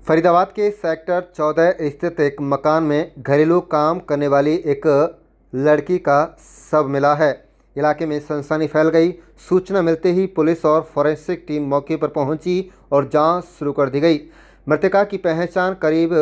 फरीदाबाद के सेक्टर 14 स्थित एक मकान में घरेलू काम करने वाली एक लड़की का शव मिला है। इलाके में सनसनी फैल गई। सूचना मिलते ही पुलिस और फॉरेंसिक टीम मौके पर पहुंची और जांच शुरू कर दी गई। मृतका की पहचान करीब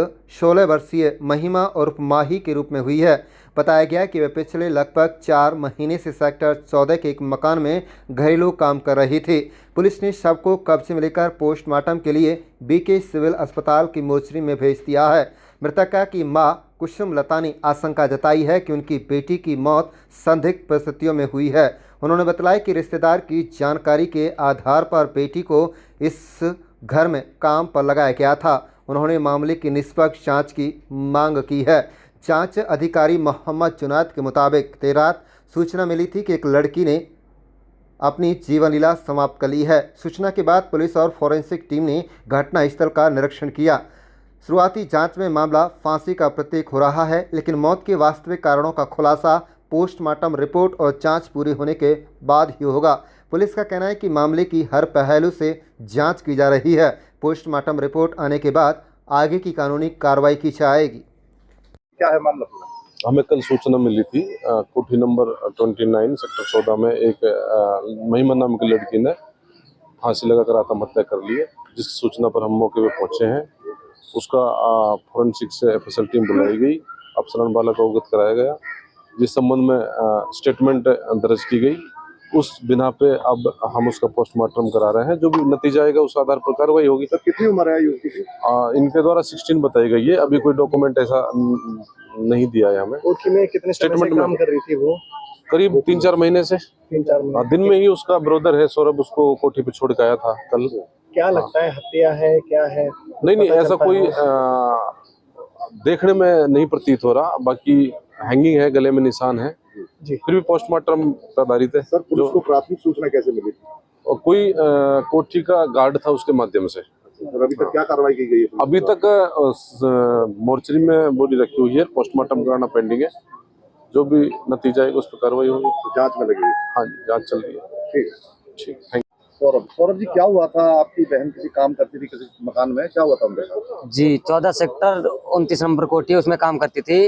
16 वर्षीय महिमा उर्फ माही के रूप में हुई है। बताया गया कि वे पिछले लगभग 4 महीने से सेक्टर 14 के एक मकान में घरेलू काम कर रही थी। पुलिस ने शव को कब्जे में लेकर पोस्टमार्टम के लिए बीके सिविल अस्पताल की मोर्चरी में भेज दिया है। मृतका की मां कुसुम लता ने आशंका जताई है कि उनकी बेटी की मौत संदिग्ध परिस्थितियों में हुई है। उन्होंने बताया कि रिश्तेदार की जानकारी के आधार पर बेटी को इस घर में काम पर लगाया गया था। उन्होंने मामले की निष्पक्ष जांच की मांग की है। जांच अधिकारी मोहम्मद जुनैद के मुताबिक देर रात सूचना मिली थी कि एक लड़की ने अपनी जीवन लीला समाप्त कर ली है। सूचना के बाद पुलिस और फॉरेंसिक टीम ने घटनास्थल का निरीक्षण किया। शुरुआती जांच में मामला फांसी का प्रतीक हो रहा है, लेकिन मौत के वास्तविक कारणों का खुलासा पोस्टमार्टम रिपोर्ट और जांच पूरी होने के बाद ही होगा। पुलिस का कहना है कि मामले की हर पहलू से जांच की जा रही है। पोस्टमार्टम रिपोर्ट आने के बाद आगे की कानूनी कार्रवाई की जाएगी। क्या है मामला? हमें कल सूचना मिली थी कोठी नंबर 29 सेक्टर 14 में एक महिमा नाम की लड़की ने फांसी लगाकर आत्महत्या कर ली है, जिसकी सूचना पर हम मौके पर पहुंचे हैं। उसका फॉरेंसिक से एफएसएल टीम बुलाई गई, अपसरण बालक को अवगत कराया गया, जिस संबंध में स्टेटमेंट दर्ज की गई। उस बिना पे अब हम उसका पोस्टमार्टम करा रहे हैं। जो भी नतीजा आएगा उस आधार पर कार्रवाई होगी। सर कितनी उम्र है युवती की? इनके द्वारा 16 बताई गई है। अभी कोई डॉक्यूमेंट ऐसा नहीं दिया है हमें। कोठी में कितने स्टेटमेंट काम कर रही थी वो? करीब 3-4 महीने से। 3-4 महीने। दिन में ही उसका ब्रदर है सौरभ उसको कोठी पे छोड़ के आया था कल। क्या लगता है, हत्या है क्या है? नहीं, ऐसा कोई देखने में नहीं प्रतीत हो रहा। बाकी हैंगिंग है, गले में निशान है जी। फिर भी पोस्टमार्टम पर आधारित है। सर पुलिस को प्राथमिक सूचना कैसे मिली थी? और कोई कोठी का गार्ड था, उसके माध्यम से। सर अभी तक क्या कार्रवाई की गई है? अभी तक मोर्चरी में बॉडी रखी हुई है, पोस्टमार्टम कराना पेंडिंग है। जो भी नतीजा है उस पर कार्रवाई होगी। जांच में लगी है? हाँ जी, जांच चल रही है। ठीक, थैंक यू। सौरभ जी, क्या हुआ था? आपकी बहन किसी काम करती थी किसी मकान में, क्या हुआ था उनके साथ? जी, 14 सेक्टर 29 नंबर कोठी, उसमें काम करती थी।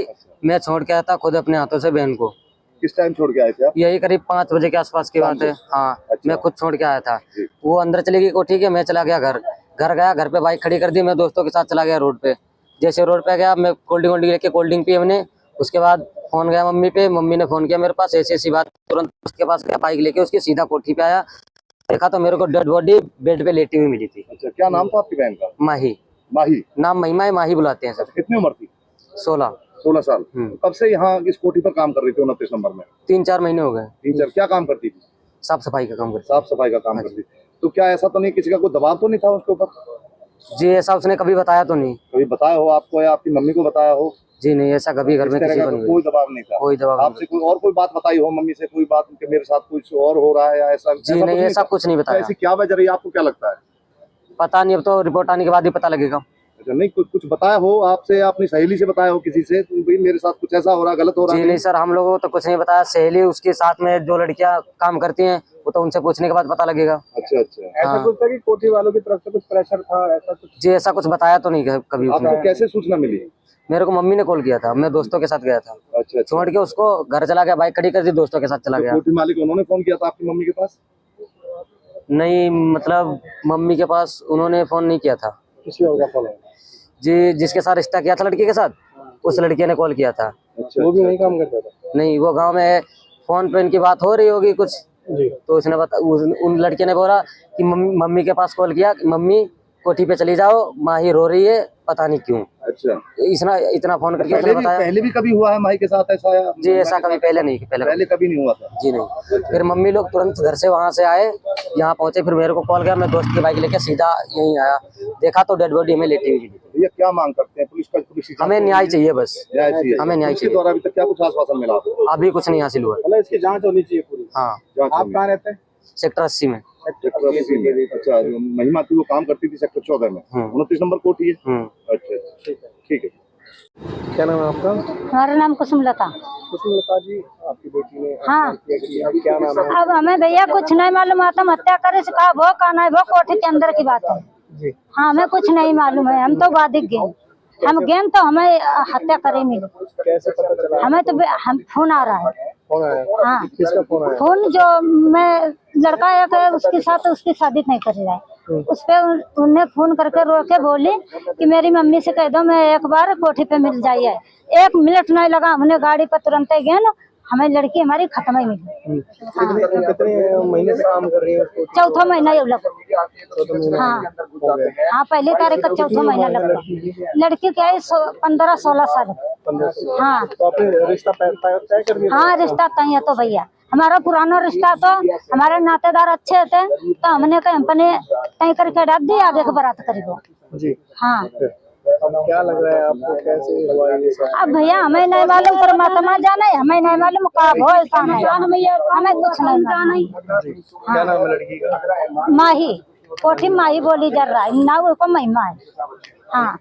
मैं छोड़ के आया था खुद अपने हाथों से बहन को। किस टाइम छोड़ के आए थे आप? यही करीब 5 बजे के आसपास की बात है। हाँ, अच्छा। मैं खुद छोड़ के आया था। वो अंदर चली गई कोठी के, मैं चला गया घर गया। घर पे बाइक खड़ी कर दी, मैं दोस्तों के साथ चला गया रोड पे। जैसे रोड पे गया, मैं कोल्ड ड्रिंक लेके कोल्ड ड्रिंक पी हमने। उसके बाद फोन गया मम्मी पे, मम्मी ने फोन किया मेरे पास, ऐसी बात। तुरंत उसके पास गया, बाइक लेके उसकी सीधा कोठी पे आया। देखा तो मेरे को डेड बॉडी बेड पे लेटी हुई मिली थी। अच्छा, क्या नाम था आपकी बहन का? माही। माही नाम महिमा है, माही बुलाते हैं सर। कितनी उम्र थी? 16 साल। कब से यहाँ इस कोठी पर काम कर रही थी 29 नंबर में? 3-4 महीने हो गए। 3-4। क्या काम करती थी? साफ सफाई का काम करती। साफ सफाई का काम करती थी। तो क्या ऐसा तो नहीं, किसी का कोई दबाव तो नहीं था उसके ऊपर? जी, ऐसा उसने कभी बताया तो नहीं। कभी बताया हो आपको या आपकी मम्मी को बताया हो? जी नहीं, ऐसा कभी घर में किसी को नहीं। कोई दबाव नहीं था? कोई दबाव आपसे कोई और कोई बात बताई हो मम्मी से, कोई बात कि मेरे साथ कुछ और हो रहा है या ऐसा? जी नहीं, ऐसा कुछ नहीं बताया। ऐसी क्या वजह रही, आपको क्या लगता है? पता नहीं, अब तो रिपोर्ट आने के बाद ही पता लगेगा। अच्छा, नहीं कुछ बताया हो आपसे, अपनी सहेली से बताया हो किसी से, तो भाई मेरे साथ कुछ ऐसा हो रहा, गलत हो रहा है? जी नहीं सर, हम लोगों को तो कुछ नहीं बताया। सहेली उसके साथ में जो लड़कियां काम करती हैं, वो तो उनसे पूछने के बाद पता लगेगा। अच्छा। ऐसा कुछ था कि कोठी वालों की तरफ से कुछ प्रेशर था, ऐसा कुछ? जी, ऐसा कुछ बताया तो नहीं कभी। आपको कैसे सूचना मिली? मेरे को मम्मी ने कॉल किया था, मैं दोस्तों के साथ गया था। अच्छा। छोड़ के उसको घर चला गया, बाइक खड़ी कर दी, दोस्तों के साथ चला गया। कोठी मालिक उन्होंने फोन किया था आपकी मम्मी के पास? नहीं, मतलब मम्मी के पास उन्होंने फोन नहीं किया था। किसी और का फोन? जी, जिसके साथ रिश्ता किया था लड़की के साथ, उस लड़की ने कॉल किया था। अच्छा, वो भी नहीं काम करता था? नहीं, वो गांव में फोन पे इनकी बात हो रही होगी कुछ जी। तो उसने उन लड़के ने बोला कि मम्मी के पास कॉल किया कि मम्मी कोठी पे चली जाओ, माही रो रही है, पता नहीं क्यों। अच्छा। इतना फोन करके बताया। पहले भी कभी हुआ है माही के साथ ऐसा? जी, ऐसा कभी पहले नहीं। पहले कभी नहीं हुआ था? जी नहीं। फिर मम्मी लोग तुरंत घर से वहां से आए, यहाँ पहुंचे, फिर मेरे को कॉल किया। मैं दोस्त की बाइक लेके सीधा यहीं आया, देखा तो डेड बॉडी हमें लेटी हुई। ये क्या मांग करते हैं? पुलिस हमें न्याय चाहिए, बस न्याय चाहिए। हमें न्याय चाहिए। द्वारा अभी तक क्या कुछ आश्वासन मिला? अभी कुछ नहीं हासिल हुआ। मतलब इसकी जांच होनी चाहिए पूरी। हाँ। आप कहाँ रहते हैं? सेक्टर 80 में। अच्छा, महिमा की वो काम करती थी सेक्टर 14 में, 29 नंबर कोठी है। अच्छा, ठीक है। क्या नाम है आपका? हमारा नाम कुसुम लता। कुसुम लता जी, आपकी बेटी ने हाँ। क्या नाम है? अब हमें भैया कुछ नहीं मालूम आता, हत्या करे से कहा वो का नहीं, वो कोठी के अंदर की बात है। जी। हाँ, हमें कुछ नहीं मालूम है, हम तो बाधिक गए, हम गए तो हमें हत्या करे मिले। कैसे पता चला? हमें तो हम फोन आ रहा है। फोन आया? हाँ, किसका फोन आया? फोन जो मैं लड़का एक है उसके साथ उसकी शादी नहीं कर रहा है, उस पे उन्हें फोन करके रो के बोली कि मेरी मम्मी से कह दो मैं एक बार कोठी पे मिल जाइए। 1 मिनट नहीं लगा, हमने गाड़ी पर तुरंत ही गए ना, हमें लड़की हमारी खत्म ही मिली। कितने महीने से काम कर रही है उसको? चौथा महीना ये लगा। हाँ हाँ, पहली तारीख का चौथा महीना लगा। लड़की क्या है 15-16 साल। हाँ तो आपने रिश्ता तय कर दिया? हाँ, रिश्ता तय है तो भैया, हमारा पुराना रिश्ता तो हमारे नातेदार अच्छे थे तो हमने कहीं अपने तय करके डाल दी, आगे के बारात करेगा। जी। हाँ, अब क्या लग रहा है आपको, कैसे हुआ ये सब? अब भैया हमें नहीं मालूम, परमात्मा जाने, हमें नहीं मालूम कब हो कहाँ है, हमें कुछ नहीं मालूम। क्या नाम है लड़की का? माही, कोठी माही बोली जा रहा है, ना वो को महिमा है। हाँ।